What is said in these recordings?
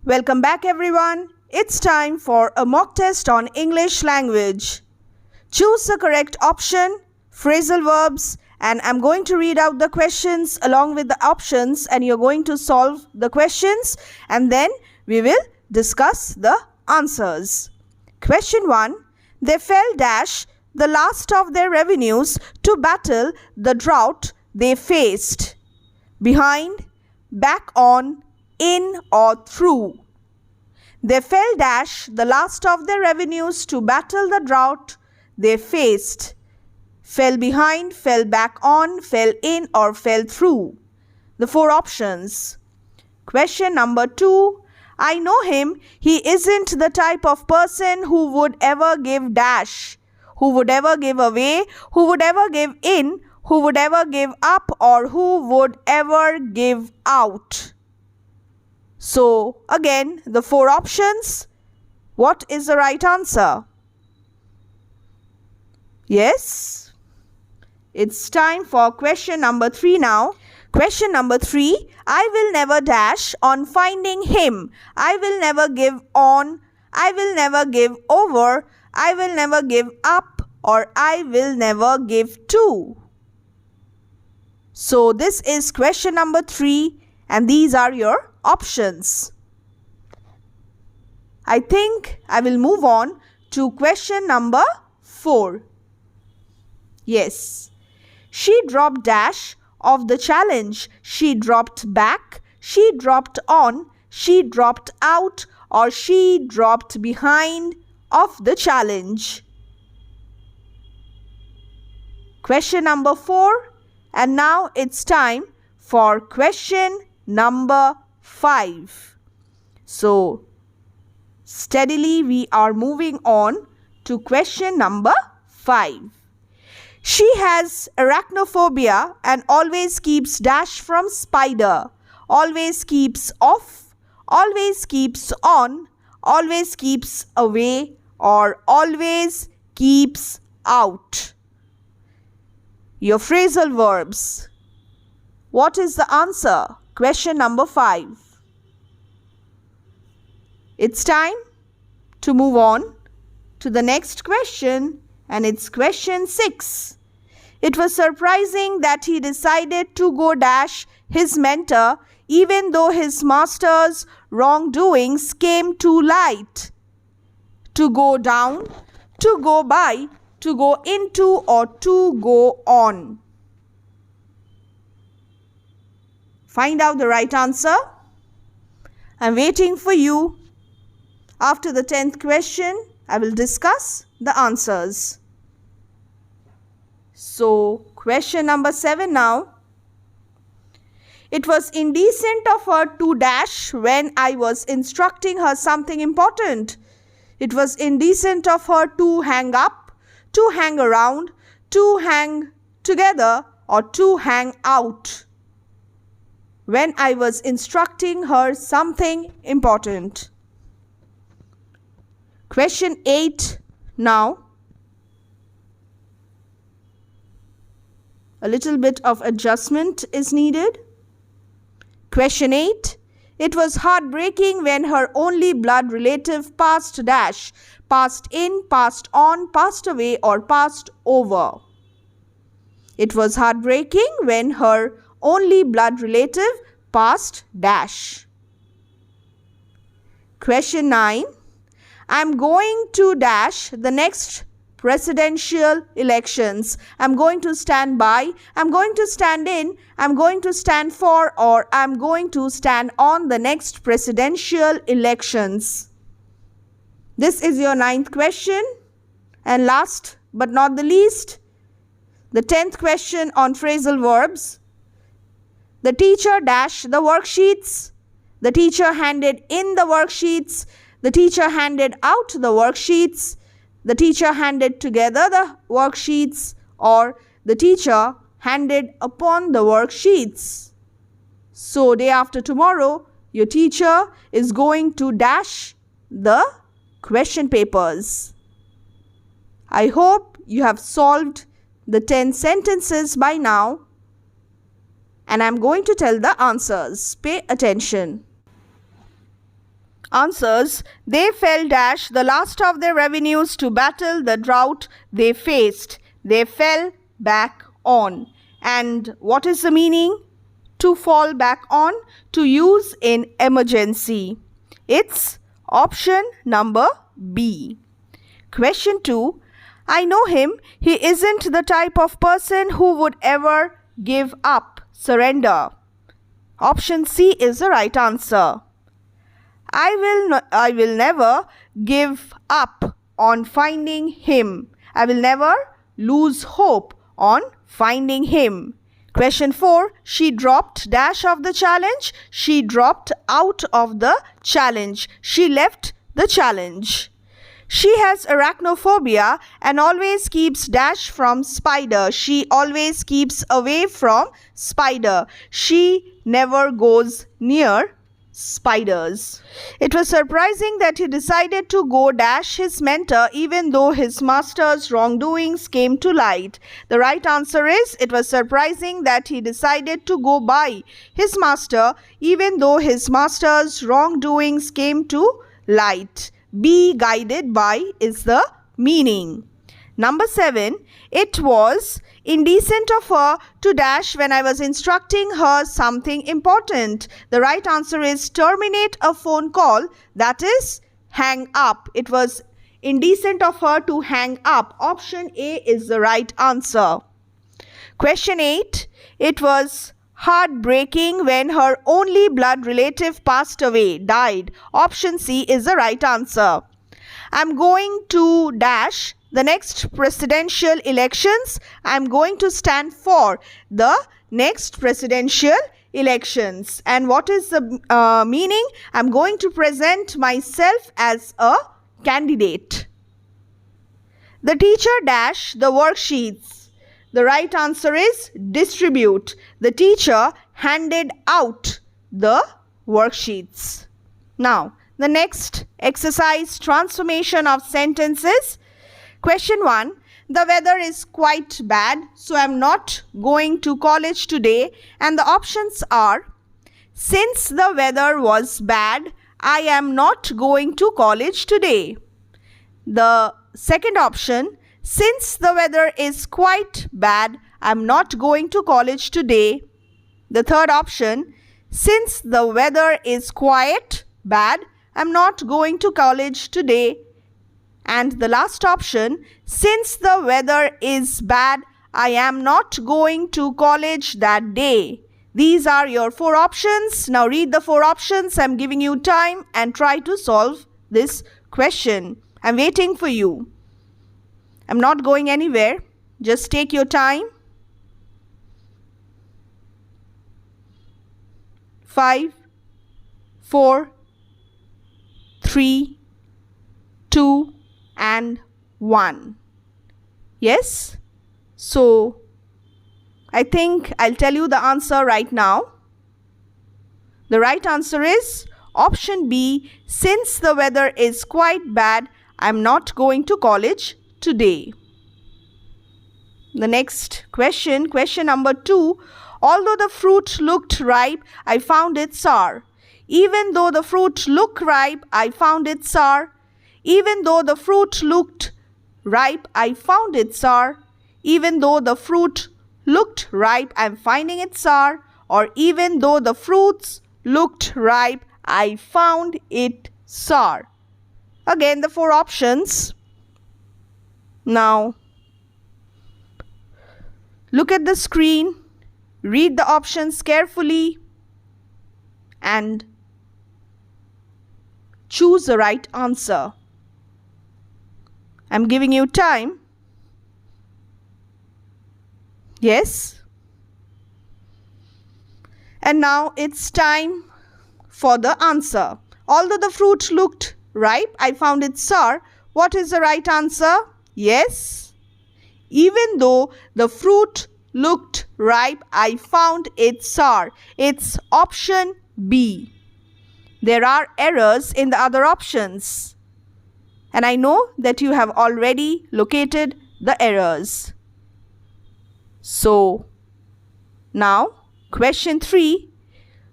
Welcome back everyone. It's time for a mock test on English language. Choose the correct option, phrasal verbs, and I'm going to read out the questions along with the options and you're going to solve the questions and then we will discuss the answers. Question 1. They fell dash the last of their revenues to battle the drought they faced. Behind, back on, in or through. They fell dash the last of their revenues to battle the drought they faced. Fell behind, fell back on, fell in or fell through. The four options. Question number 2. I know him. He isn't the type of person who would ever give dash, who would ever give away, who would ever give in, who would ever give up or who would ever give out. So, again, the four options. What is the right answer? Yes? It's time for question number 3 now. Question number 3. I will never dash on finding him. I will never give on. I will never give over. I will never give up or I will never give to. So, this is question number 3 and these are your options. I think I will move on to question number 4. Yes. She dropped dash of the challenge. She dropped back. She dropped on. She dropped out or she dropped behind of the challenge. Question number 4. And now it's time for question number 5. So, steadily we are moving on to question number 5. She has arachnophobia and always keeps dash from spider, always keeps off, always keeps on, always keeps away or always keeps out. Your phrasal verbs. What is the answer? Question number 5. It's time to move on to the next question and it's question 6. It was surprising that he decided to go dash his mentor even though his master's wrongdoings came to light. To go down, to go by, to go into or to go on. Find out the right answer. I'm waiting for you. After the 10th question, I will discuss the answers. So, question number 7 now. It was indecent of her to dash when I was instructing her something important. It was indecent of her to hang up, to hang around, to hang together or to hang out when I was instructing her something important. Question 8 now. A little bit of adjustment is needed. Question 8. It was heartbreaking when her only blood relative passed dash, passed in, passed on, passed away or passed over. It was heartbreaking when her only blood relative passed dash. Question 9. I'm going to dash the next presidential elections. I'm going to stand by, I'm going to stand in, I'm going to stand for or I'm going to stand on the next presidential elections. This is your 9th question and last but not the least, the 10th question on phrasal verbs. The teacher dashed the worksheets. The teacher handed in the worksheets. The teacher handed out the worksheets. The teacher handed together the worksheets or the teacher handed upon the worksheets. So, day after tomorrow, your teacher is going to dash the question papers. I hope you have solved the 10 sentences by now and I'm going to tell the answers. Pay attention. Answers: they fell dash the last of their revenues to battle the drought they faced. They fell back on. And what is the meaning? To fall back on, to use in emergency. It's option number B. Question 2. I know him. He isn't the type of person who would ever give up, surrender. Option C is the right answer. I will never give up on finding him. I will never lose hope on finding him. Question 4. She dropped dash of the challenge. She dropped out of the challenge. She left the challenge. She has arachnophobia and always keeps dash from spider. She always keeps away from spider. She never goes near spiders. It was surprising that he decided to go dash his mentor even though his master's wrongdoings came to light. The right answer is, it was surprising that he decided to go by his master even though his master's wrongdoings came to light. Be guided by is the meaning. Number 7. It was indecent of her to dash when I was instructing her something important. The right answer is terminate a phone call, that is hang up. It was indecent of her to hang up. Option A is the right answer. Question 8. It was heartbreaking when her only blood relative passed away, died. Option C is the right answer. I'm going to dash the next presidential elections. I'm going to stand for the next presidential elections. And what is the meaning? I'm going to present myself as a candidate. The teacher dash the worksheets. The right answer is distribute. The teacher handed out the worksheets. Now, the next exercise, transformation of sentences. Question 1. The weather is quite bad, so I'm not going to college today. And the options are, since the weather was bad, I am not going to college today. The second option, since the weather is quite bad, I'm not going to college today. The third option, since the weather is quite bad, I'm not going to college today. And the last option, since the weather is bad, I am not going to college that day. These are your 4 options. Now read the 4 options. I'm giving you time and try to solve this question. I'm waiting for you. I'm not going anywhere. Just take your time. 5, 4, 3, 2, and 1. Yes? So, I think I'll tell you the answer right now. The right answer is option B. Since the weather is quite bad, I'm not going to college today. The next question, question number 2. Although the fruit looked ripe, I found it sour. Even though the fruit looked ripe, I found it sour. Even though the fruit looked ripe, I found it sour. Even though the fruit looked ripe, I'm finding it sour. Or even though the fruits looked ripe, I found it sour. Again, the 4 options. Now, look at the screen, read the options carefully, and choose the right answer. I'm giving you time. Yes? And now it's time for the answer. Although the fruit looked ripe, I found it sour. What is the right answer? Yes. Even though the fruit looked ripe, I found it sour. It's option B. There are errors in the other options. And I know that you have already located the errors. So, now, question 3.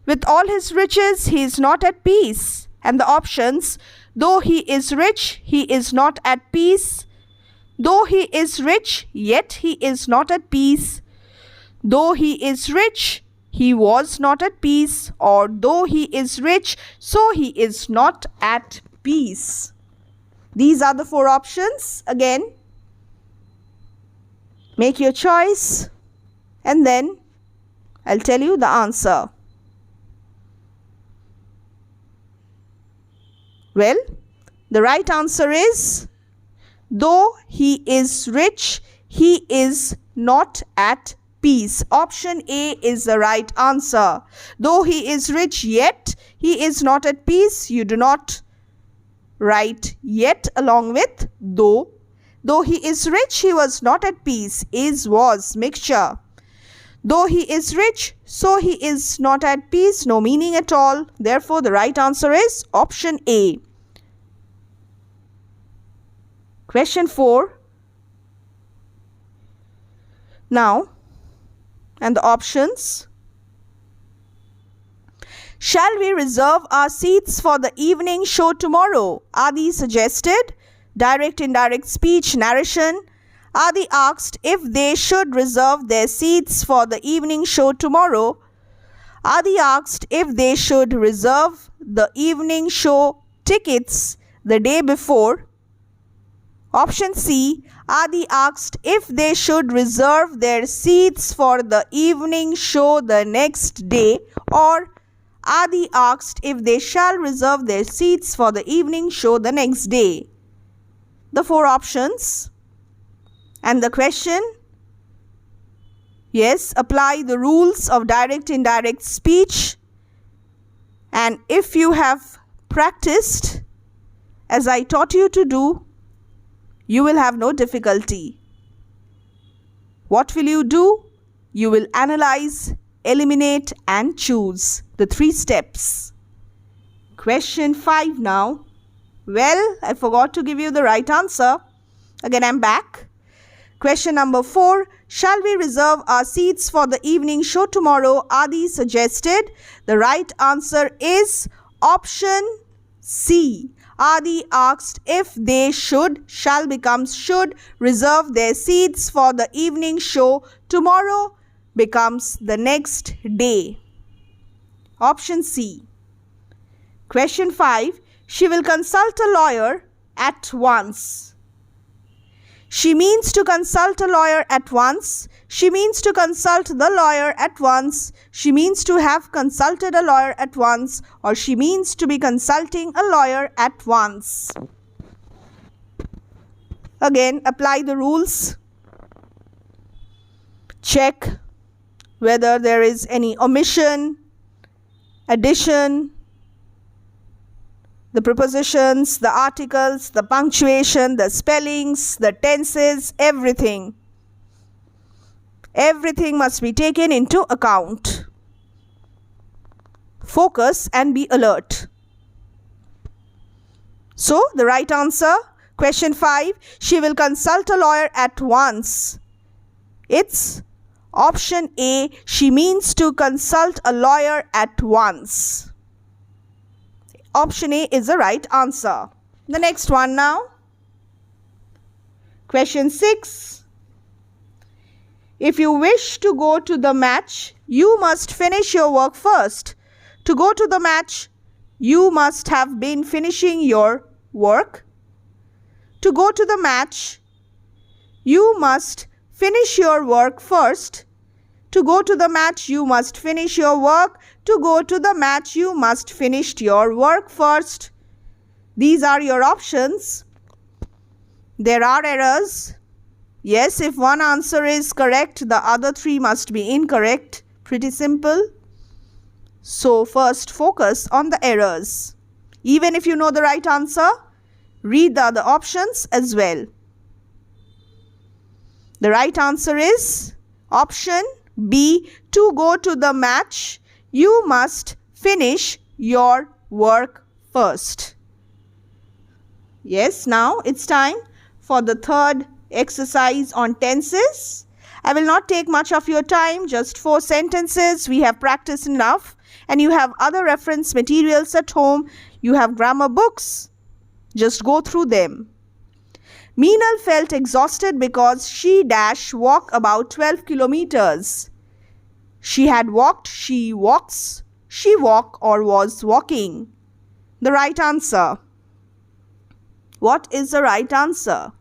With all his riches, he is not at peace. And the options: though he is rich, he is not at peace. Though he is rich, yet he is not at peace. Though he is rich, he was not at peace. Or though he is rich, so he is not at peace. These are the 4 options. Again, make your choice and then I'll tell you the answer. Well, the right answer is, though he is rich, he is not at peace. Option A is the right answer. Though he is rich, yet he is not at peace. You do not write yet along with though. Though he is rich, he was not at peace. Is, was, mixture. Though he is rich, so he is not at peace. No meaning at all. Therefore, the right answer is option A. Question 4. Now, and the options. Shall we reserve our seats for the evening show tomorrow? Are these suggested? Direct, indirect speech, narration. Are they asked if they should reserve their seats for the evening show tomorrow? Are they asked if they should reserve the evening show tickets the day before? Option C. Are they asked if they should reserve their seats for the evening show the next day? Or are they asked if they shall reserve their seats for the evening show the next day? The 4 options. And the question: yes, apply the rules of direct, indirect speech. And if you have practiced as I taught you to do, you will have no difficulty. What will you do? You will analyze, eliminate and choose. The 3 steps. Question 5 now. Well, I forgot to give you the right answer. Again, I'm back. Question number 4. Shall we reserve our seats for the evening show tomorrow? Are these suggested? The right answer is option C. Are they asked if they should, shall becomes should, reserve their seats for the evening show tomorrow becomes the next day. Option C. Question 5. She will consult a lawyer at once. She means to consult a lawyer at once. She means to consult the lawyer at once. She means to have consulted a lawyer at once. Or she means to be consulting a lawyer at once. Again, apply the rules. Check whether there is any omission, addition, the prepositions, the articles, the punctuation, the spellings, the tenses, everything. Everything must be taken into account. Focus and be alert. So, the right answer, question 5, she will consult a lawyer at once. It's option A, she means to consult a lawyer at once. Option A is the right answer. The next one now. Question 6. If you wish to go to the match, you must finish your work first. To go to the match, you must have been finishing your work. To go to the match, you must finish your work first. To go to the match, you must finish your work. To go to the match, you must finish your work first. These are your options. There are errors. Yes, if one answer is correct, the other 3 must be incorrect. Pretty simple. So first focus on the errors. Even if you know the right answer, read the other options as well. The right answer is option B. To go to the match, you must finish your work first. Yes, now it's time for the 3rd exercise on tenses. I will not take much of your time, just 4 sentences. We have practiced enough. and you have other reference materials at home. You have grammar books. Just go through them. Meenal felt exhausted because she walked about 12 kilometers. She had walked, she walks, she walk or was walking. The right answer. What is the right answer?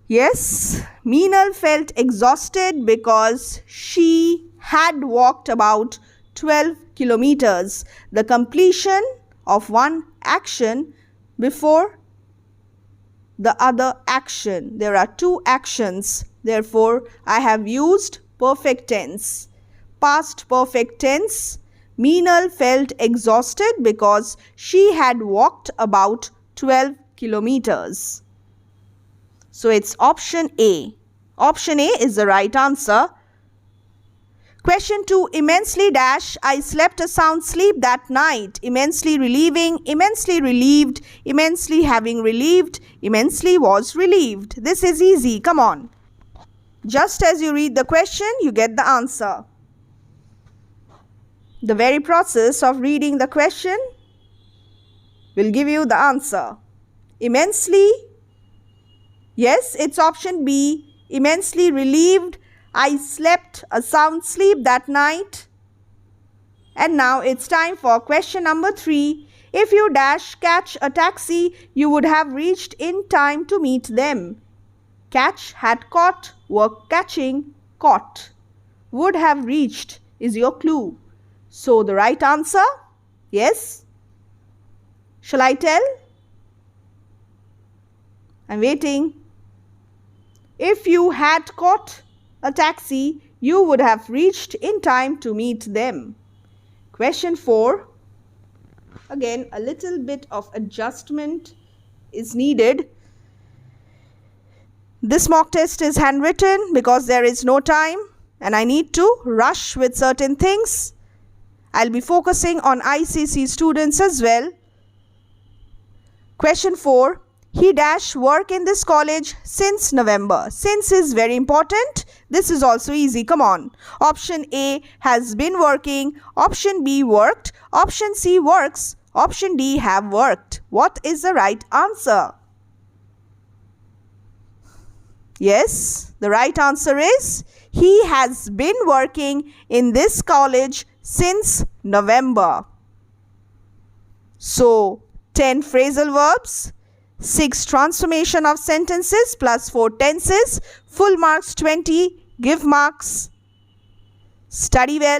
Yes, Meenal felt exhausted because she had walked about 12 kilometers. The completion of one action before the other action. There are two actions. Therefore, I have used perfect tense. Past perfect tense. Meenal felt exhausted because she had walked about 12 kilometers. So it's option A. Option A is the right answer. Question 2. Immensely I slept a sound sleep that night. Immensely relieving, immensely relieved, immensely having relieved, immensely was relieved. This is easy. Come on. Just as you read the question, you get the answer. The very process of reading the question will give you the answer. Immensely. Yes, it's option B. Immensely relieved. I slept a sound sleep that night. And now it's time for question number 3. If you catch a taxi, you would have reached in time to meet them. Catch had caught, work catching, caught. Would have reached is your clue. So the right answer? Yes? Shall I tell? I'm waiting. If you had caught a taxi, you would have reached in time to meet them. Question 4. Again, a little bit of adjustment is needed. This mock test is handwritten because there is no time and I need to rush with certain things. I'll be focusing on ICC students as well. Question 4. He work in this college since November. Since is very important. This is also easy. Come on. Option A has been working. Option B worked. Option C works. Option D have worked. What is the right answer? Yes, the right answer is he has been working in this college since November. So, 10 phrasal verbs, 6 transformation of sentences plus 4 tenses, full marks 20, give marks. Study well.